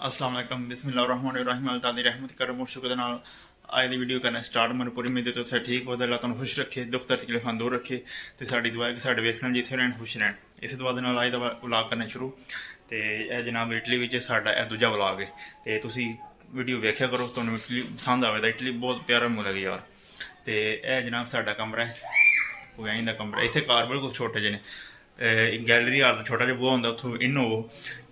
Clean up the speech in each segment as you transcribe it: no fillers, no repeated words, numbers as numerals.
अस्सलाम वालेकुम बिस्मिल्लाहिर्रहमानिर्रहीम अल्लाह ताला दी रहमत करम और शुक्र दे नाल आज दी वीडियो करना स्टार्ट। मैंने पूरी उम्मीद है तुसें ठीक हो, अल्लाह तुहानू खुश रखे, दुख दर्द तकलीफां दूर रखे तो साडी दुआ है कि साडे वेखण जिथे रहन खुश रहन। इस दुआ दे नाल आज दा व्लॉग करना शुरू। तो यह जनाब इटली विच साडा यह दूजा व्लॉग है तो तुसीं वीडियो वेख्या करो, तुहानू इटली पसंद आवेगा। इटली बहुत प्यारा मुल्क है यार। तो यह जनाब साडा कमरा है, वहीं का कमरा। इत्थे कार बिल्कुल छोटे जे ने, गैलरी हाल छोटा जिहा बूहा होंदा, उत्थों इन होवो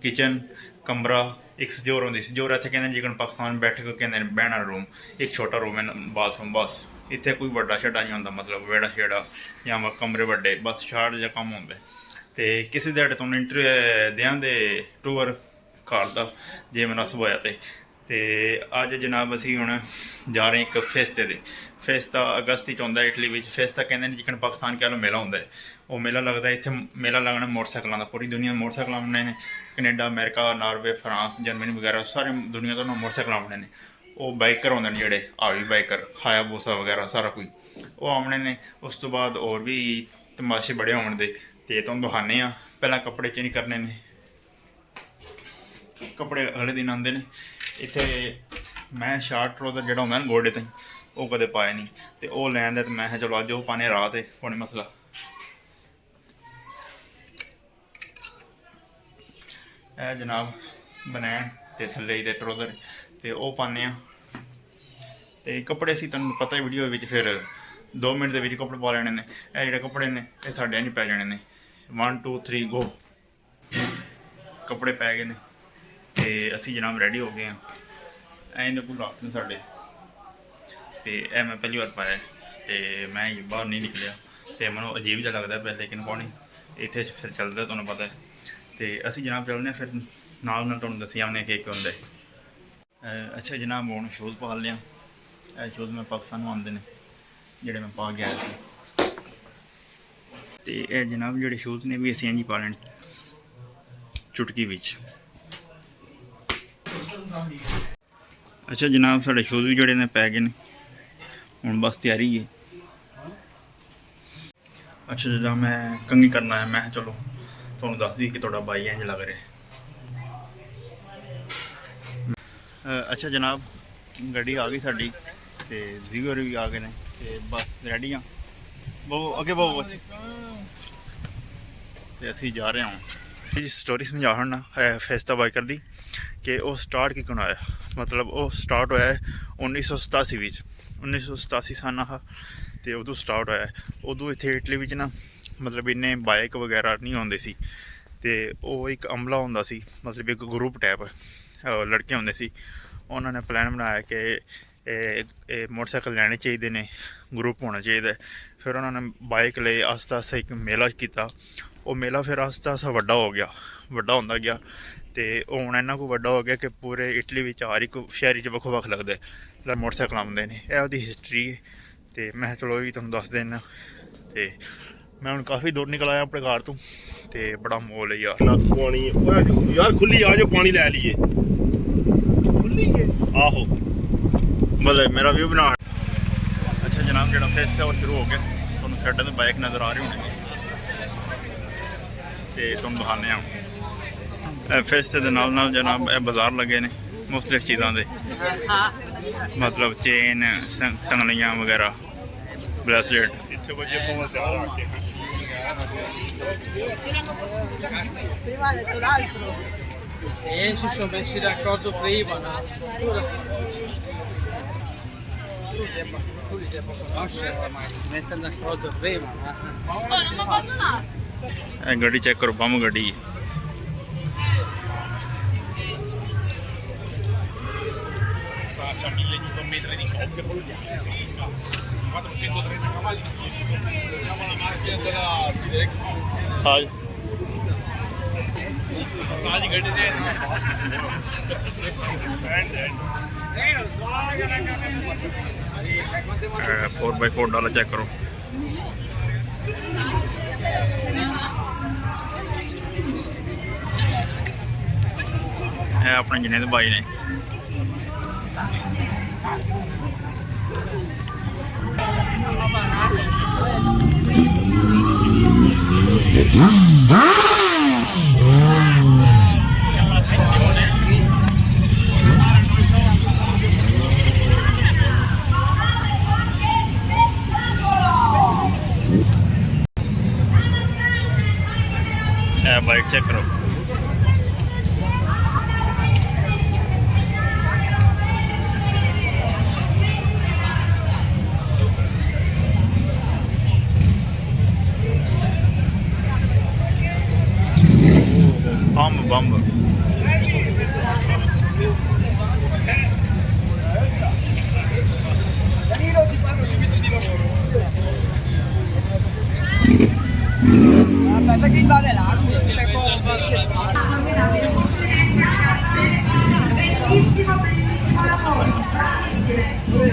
किचन कमरा एक सजोर होंदी। सजोर इत्थे कहंदे जिकन पाकिस्तान बैठक कहंदे ने बहना रूम, एक छोटा रूम है बाथरूम बस। इत्थे कोई बड़ा छड़ा नहीं होंदा, मतलब वेड़ा छेड़ा या कमरे बड़े बस शार्ट जा कम होंदे। तो किसी ध्याड़े तुहानू इंटरव्यू देआं दे टूर कार दा जे मुनासब होया ते अज जनाब असी हुण जा रहे हैं एक फेस्ते दे। फेस्ता अगस्त होंदा है इटली विच। फेस्ता कहंदे ने जिकन पाकिस्तान कह लो मेला होंदा है, वो मेला लगता है इत्थे। मेला लगना मोटरसाइकिलों का, पूरी दुनिया मोटरसाइकिल आने ने, Canada America Norway France Germany वगैरह सारी दुनिया तो मोटरसाइकिल आने ने। वो बाइकर होंदे ने जेह्ड़े हावी बाइकर हायाबूसा वगैरह सारा कोई वो आने ने। उस तो बाद होर भी तमाशे बड़े होने दे ते तुहानू दिखाने आ। पहला कपड़े चेंज करने ने, कपड़े अगले दिन आते हैं इत्थे। मैं शार्ट ट्राउजर जो होंदा ना गोडे ताईं वो कदे पाया नहीं, तो वह लैन दे तो मैं चलो अज वो पाने रात है कोई मसला। यह जनाब बनैन तो थल्ले दे ट्राउजर तो वह पाने। तो कपड़े असी तुहानू पता ही वीडियो में फिर 2 मिनट के कपड़े पा लेने ने। यह जोड़े कपड़े ने यह साढ़े नहीं पै जाने ने। 1 2 3 गो कपड़े पै गए ने तो असी जनाब रेडी हो गए हैं। ऐं कोई रात ने साढ़े तो यह मैं पहली बार पाया तो मैं बाहर नहीं निकलिया तो मैं अजीब जहा लगता पे, लेकिन पानी इतने फिर चलता तुम्हें पता है। तो असी जनाब चलते हैं फिर नाल तुहानू दसी आने कि होंदा है। अच्छा जनाब हूँ शूज़ पा लिया। यह शूज़ मैं पाकिस्तान आते हैं जोड़े मैं पा गया था। तो यह जनाब जोड़े शूज़ ने भी असी इंज पा लेने चुटकी बिच। अच्छा जनाब साढ़े शूज़ भी जोड़े ने पै गए हूँ, बस तैयारी है। अच्छा जनाब मैं कंघी करना है, मैं चलो तुहानू दस दी कि तुहाडा बाई इंज लग रहा है। अच्छा जनाब गड्डी आ गई साड़ी ते जीवर भी आ गए ने ते बस रेडी हाँ। बहु अगे बहु तो असी जा रहे हूँ। स्टोरी समझा हड़ना फेस्ता बाइकर दी कि वो स्टार्ट की क्यों आया। मतलब वो स्टार्ट होया है 1987 विच। 1987 सन हा तो उदों स्टार्ट होया है। उदों इत्थे इटली विच ना मतलब इन्ने बाइक वगैरह नहीं होंदे सी ते वो एक अमला होंदा सी, मतलब एक ग्रुप टाइप लड़के होंदे सी। उन्होंने प्लान बनाया कि मोटरसाइकिल लैने चाहिए ने, ग्रुप होना चाहिए। फिर उन्होंने बाइक ले आस्ता आस्ता एक मेला किया। वो मेला फिर आस्ता आस्ता वड्डा हो गया, वड्डा होंदा गया तो हूँ इन्ना को वड्डा हो गया कि पूरे इटली विच हर एक शहर च वक्खो वक्ख लगदा है मोटरसाइकिल आउंदे ने। यह उसदी हिस्टरी है तो मैं चलो भी तुहानू दस देना। तो मैं हूँ काफ़ी दूर निकल आया अपने घर तो बड़ा मोल है यार। यार खुली आ जो पानी लै लीए आहो मतलब मेरा व्यू बना। अच्छा जनाब जो फेस्ट है वो शुरू हो गया। तुहानू साइड तो बाइक नज़र आ रही होनी तो तुहानू दिखाने हैं। फेस्ट के नाल नाल जनाब बाजार लगे ने मुख्तलिफ चीज़ों के, मतलब चेन संगलियाँ वगैरह bracelet. Si sono messi d'accordo prima, no? Tu li devo conoscere, ma si mettono d'accordo prima. गड्डी चेक करो, बम गड्डी। Faccia 1000 metri di coppia con gli altri. 430 cavalli. Vediamo la macchina della Fidex. हाँ सारी गड्डी दे 4x4 डाला check करो। है अपने जिन्हें तो भाई ने बाइक चेक करो। बम्ब बम्ब Danilo ti parlo subito di lavoro. Aspetta che va là. Bellissimo, bellissimo lavoro, bravissime.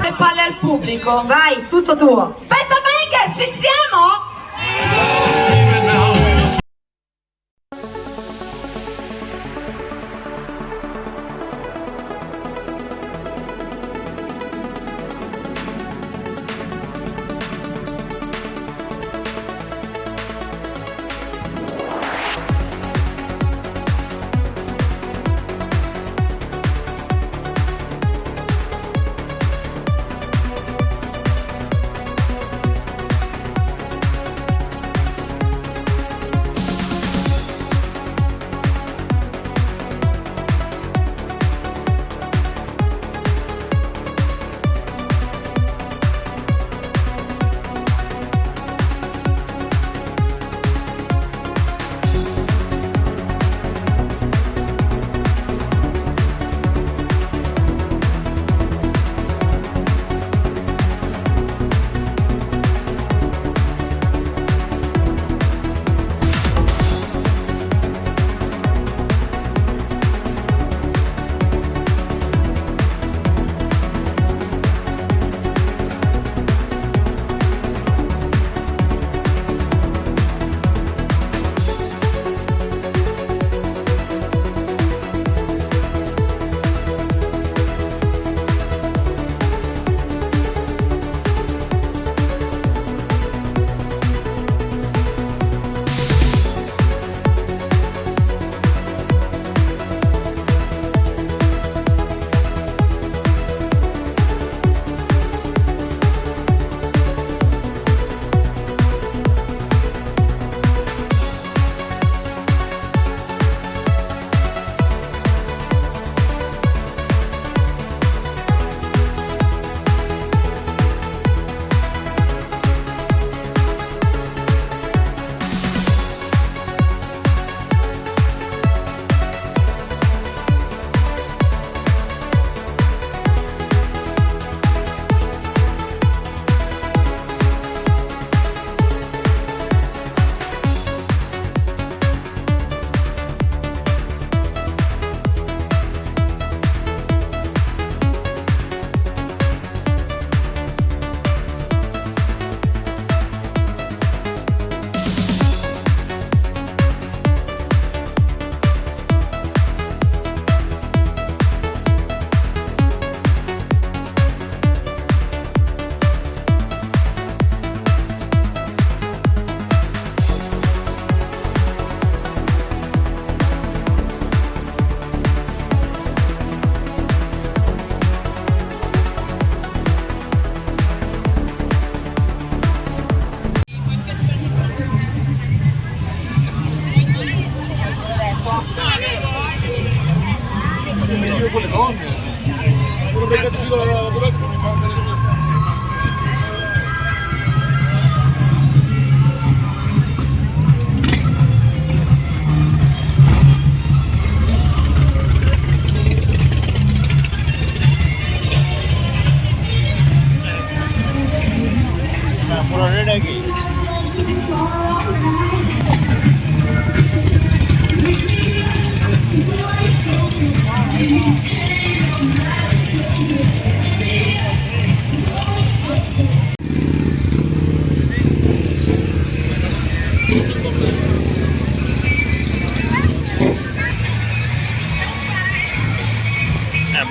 Le palle al pubblico, vai, tutto tuo. Festa Biker, ci siamo?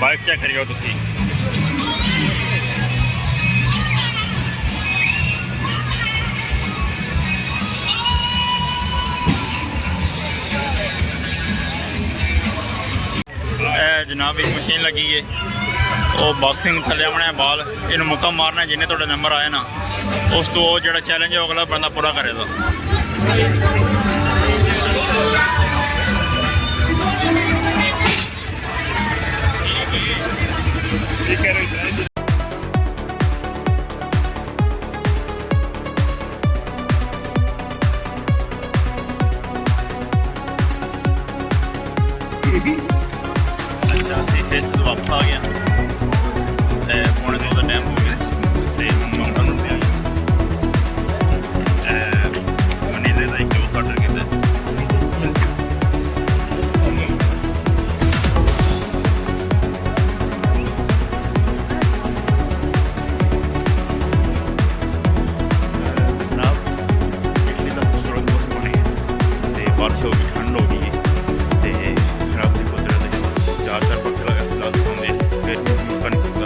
Bike check करियो तुसी जनाब एक मशीन लगी है वो बॉक्सिंग थले आना है बाल इन मुक्का मारना जिन्हें थोड़ा नंबर आया ना उस तो जो चैलेंज है अगला बंदा पूरा करेगा। ਅੱਛਾ ਅਸੀਂ ਫਿਰ ਤੋਂ ਵਾਪਸ ਆ ਗਏ ਤੇ ਪੌਣੇ 2 ਦਾ ਟਾਈਮ ਹੋ ਗਿਆ ਤੇ ਮੌਂਟਨ ਨੂੰ ਤੇ ਆਏ ਮਨੀਲੇ ਦਾ ਇੱਕ ਜੂਸ ਆਰਡਰ ਕੀਤਾ ਜਨਾਬ ਇਟਲੀ ਦਾ ਖੂਬਸੂਰਤ ਮੌਸਮ ਬਣੇ ਤੇ ਬਾਰਿਸ਼ ਹੋ ਗਈ ਠੰਡ ਹੋ ਗਈ ਤੇ ਰੱਬ ਦੀ ਕੁਦਰਤ ਦੇ ਚਾਰ ਪੱਖੇ ਲਗਾ ਸਲਾਦ ਸੌਂਦੇ ਫਿਰ ਮੁੱਕਾ ਨਹੀਂ ਸਕਦਾ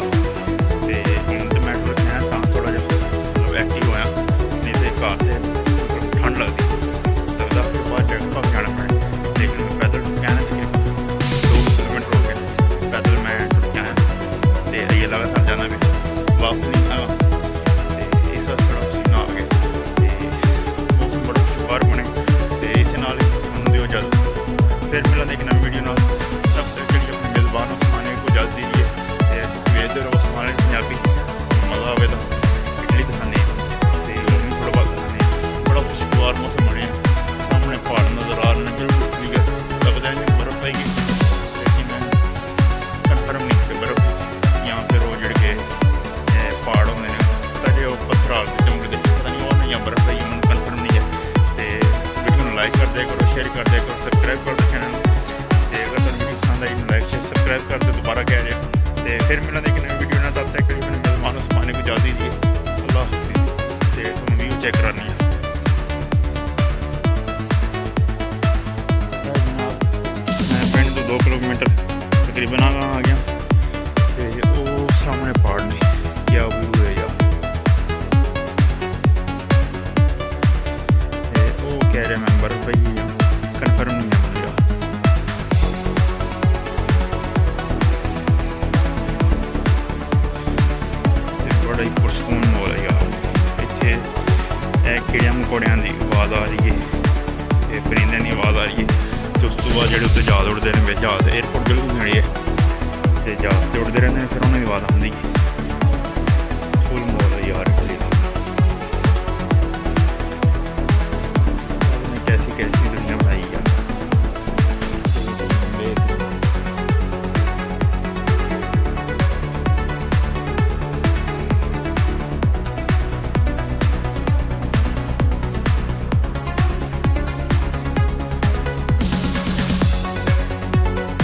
ਤੇ ਹੁਣ ਤੇ ਮੈਂ ਰੱਖਿਆ ਤਾਂ ਥੋੜਾ ਜਿਹਾ ਮਤਲਬ ਐਕਟਿਵ ਹੋਇਆ ਨਹੀਂ ਤੇ ਘਰ ਤੇ ਠੰਡ ਲੱਗਦੀ ਲੱਗਦਾ ਫਿਰ ਬਾਅਦ ਬ੍ਰੇਕਫਾਸਟ ਜਾਣਾ ਪੈਣਾ ਲੇਕਿਨ ਮੈਂ ਪੈਦਲ ਕਹਿਣਾ ਤਕਰੀਬਨ 2 ਕਿਲੋਮੀਟਰ ਹੋ ਗਿਆ ਪੈਦਲ ਮੈਂ ਆਇਆ ਤੇ ਇਹ ਲਗਾਤਾਰ ਜਾਣਾ ਵੀ ਵਾਪਸ ਨਹੀਂ ਆਇਆ ਤੇ ਇਸ ਵਾਰ ਥੋੜਾ ਪਸੀਨਾ ਆ ਗਿਆ ਤੇ ਮੌਸਮ ਬੜਾ ਖੁਸ਼ਗਵਾਰ ਬਣੇ ਤੇ ਇਸ ਨਾਲ ਹੁਣ ਦਿਓ ਜਲਦ ਫਿਰ ਮਿਲਾਂਗੇ ਇੱਕ ਨਵੀਂ ਵੀਡੀਓ ਨਾਲ ਤਬ ਤੱਕ ਜਿਹੜੀ ਆਪਣੇ ਮੇਜ਼ਬਾਨ ਉਸਮਾਨ को जल्दी लिए ਵੇਖਦੇ ਰਹੋ ਉਸਮਾਨ ਪੰਜਾਬੀ ਮਜ਼ਾ ਆਵੇ ਤਾਂ ਇਟਲੀ ਦਿਖਾਉਂਦੇ ਤੇ ਉਹ ਵੀ ਥੋੜ੍ਹਾ ਬਹੁਤ ਦਿਖਾਉਂਦੇ ਬੜਾ ਖੁਸ਼ਗਵਾਰ ਮੌਸਮ ਬਣਿਆ ਸਾਹਮਣੇ ਪਹਾੜ ਨਜ਼ਰ ਆ ਰਹੇ ਨੇ ਬਿਲਕੁਲ ਕਲੀਅਰ ਲੱਗਦਾ ਹੈ ਕਿ ਬਰਫ਼ ਪਏਗੀ ਲੇਕਿਨ ਕਨਫਰਮ ਨਹੀਂ ਕਿ ਬਰਫ਼ ਜਾਂ ਫਿਰ ਉਹ ਜਿਹੜੇ ਕਿ ਪਹਾੜ ਹੁੰਦੇ ਨੇ ਪਤਾ ਜੇ ਉਹ ਪੱਥਰਾਲ ਦੇ ਚਮਕਦੇ ਪਤਾ ਨਹੀਂ ਉਹ ਨਹੀਂ ਜਾਂ ਬਰਫ਼ ਪਈ ਮੈਨੂੰ ਕਨਫਰਮ ਨਹੀਂ ਹੈ ਤੇ ਵੀਡੀਓ ਨੂੰ ਲਾਈਕ ਕਰ ਦਿਆ ਕਰੋ ਸ਼ੇਅਰ ਕਰ ਦਿਆ ਕਰੋ ਸਬਸਕ੍ਰਾਈਬ ਕਰ ਦਿਓ ਚੈਨਲ ਨੂੰ ਤੇ ਅਗਰ ਤੁਹਾਨੂੰ ਵੀਡੀਓ ਪਸੰਦ ਆਈ ਤਾਂ ਲਾਈਕ ਸ਼ੇਅਰ ਸਬਸਕ੍ਰਾਈਬ ਕਰ ਦਿਓ ਦੁਬਾਰਾ ਕਹਿ ਰਿਹਾ ਤੇ ਫਿਰ ਮਿਲਾਂਗੇ ਇੱਕ ਨਵੀਂ ਵੀਡੀਓ ਨਾਲ ਤਬ ਤੱਕ ਲਈ ਆਪਣੇ ਮਹਿਮਾਨ ਉਸਮਾਨ को इजाज़त दीजिए अल्लाह हाफिज़ ਤੇ ਤੁਹਾਨੂੰ ਵੀਊ ਚੈੱਕ ਕਰਨੀ ਹੈ मैं पिंड तो 2 किलोमीटर तकरीबन आ गया ਤੇ ਉਹ ਸਾਹਮਣੇ ਪਹਾੜ ਨੇ ਕਿਆ ਵਿਊ ਹੈ ਯਾਰ ਤੇ ਉਹ ਕਹਿ ਰਿਹਾ ਮੈਂ ਬਰਫ਼ ਪਈ ਹੈ ਕਨਫਰਮ ਨਹੀਂ ਹੈ ਮੈਨੂੰ ਯਾਰ ਤੇ ਬੜਾ ਹੀ ਪੁਰਸਕੂਨ ਮਾਹੌਲ ਹੈ ਯਾਰ ਇੱਥੇ ਇਹ ਕੀੜਿਆਂ ਮਕੌੜਿਆਂ ਦੀ ਆਵਾਜ਼ ਆ ਰਹੀ ਹੈ ਇਹ ਪਰਿੰਦਿਆਂ ਦੀ ਆਵਾਜ਼ ਆ ਰਹੀ ਹੈ ਤੇ ਉਸ ਤੋਂ ਬਾਅਦ ਜਿਹੜੇ ਉੱਤੇ ਜਹਾਜ਼ ਉੱਡਦੇ ਨੇ ਜਹਾਜ਼ 에어ਪੋਰਟ ਬਿਲਕੁਲ ਨੇੜੇ ਹੈ ਤੇ ਜਹਾਜ਼ ਉੱਡਦੇ ਰਹਿੰਦੇ ਨੇ ਫਿਰ ਉਹਨਾਂ ਦੀ ਆਵਾਜ਼ ਆਉਂਦੀ ਹੈ